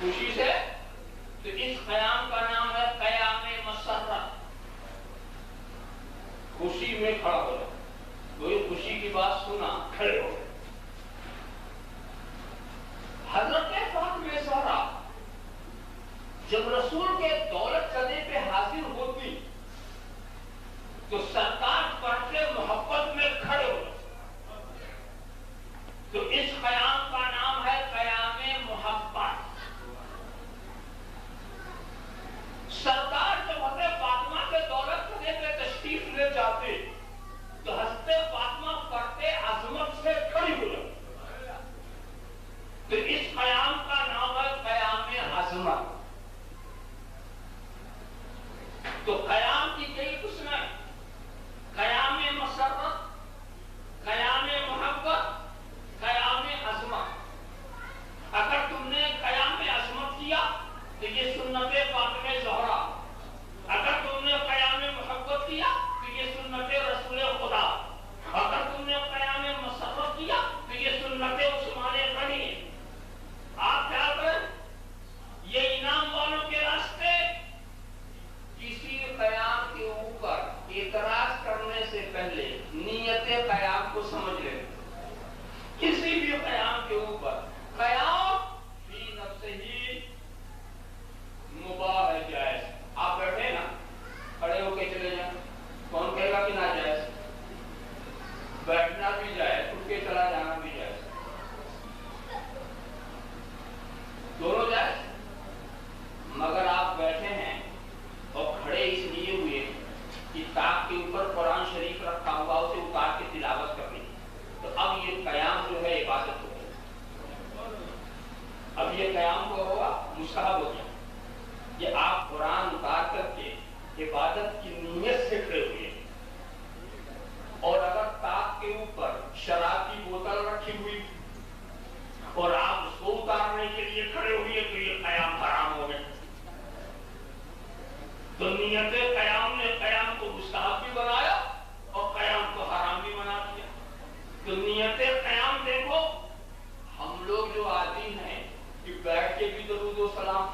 خوشی سے، تو اس قیام کا نام ہے قیام مسرت، خوشی میں کھڑا ہو جاؤ، کوئی خوشی کی بات سنا کھڑے ہو. حضرت فاطمہ زہرا جب رسول کے دولت قدے پہ حاضر ہوتی تو سرکار پر سے محبت میں کھڑے ہو جاتے. تو اس قیام کا نام ہے قیام محبت. سرکار جب حضرت فاطمہ کے دولت قدے پہ تشریف لے جاتے تو حضرت فاطمہ پردے عظمت سے کھڑی ہو جاتی. تو اس قیام کا نام ہے قیام عظمت. تو قیام کی کئی قسمیں، قیام مسرت، قیام محبت، قیام عظمت. اگر تم نے قیام عظمت کیا تو یہ سنت فاطمہ زہرا، اگر تم نے قیام محبت کیا تو یہ سنت رسول خدا، اگر تم نے قیام مسرت کیا تو یہ سنت عثمان غنی. آپ کیا کریں، یہ انعام والوں کے راستے. کسی قیام کے اوپر اعتراض کرنے سے پہلے نیت قیام کو سمجھ لیں. کسی بھی قیام کے اوپر، قیام فی نفسہ ہی مباح ہے، جائز. آپ بیٹھے نا، کھڑے ہو کے چلے جائیں، کون کہے گا کہ ناجائز؟ بیٹھنا بھی جائز، اٹھ کے چلا جانا بھی جائز، دونوں جائز. مگر آپ بیٹھے ہیں اور کھڑے اس لیے ہوئے کہ طاق کے اوپر قرآن شریف رکھا ہوا اسے اتار کے تلاوت کرنی، تو اب یہ قیام جو ہے عبادت ہو گئی. اب یہ قیام کو ہوگا مستحب ہو گیا. یہ آپ قرآن اتار کر کے عبادت کی نیت سے کھڑے ہوئے. اور اگر طاق کے اوپر شراب کی بوتل رکھی ہوئی اور آپ اس کو اتارنے کے لیے کھڑے ہوئے تو یہ قیام حرام ہو گیا. تو نیت قیام نے قیام کو مستحب بھی بنایا اور قیام کو حرام بھی بنا دیا. تو نیت قیام دیکھو، ہم لوگ جو عادی ہیں کہ بیٹھ کے بھی درود و سلام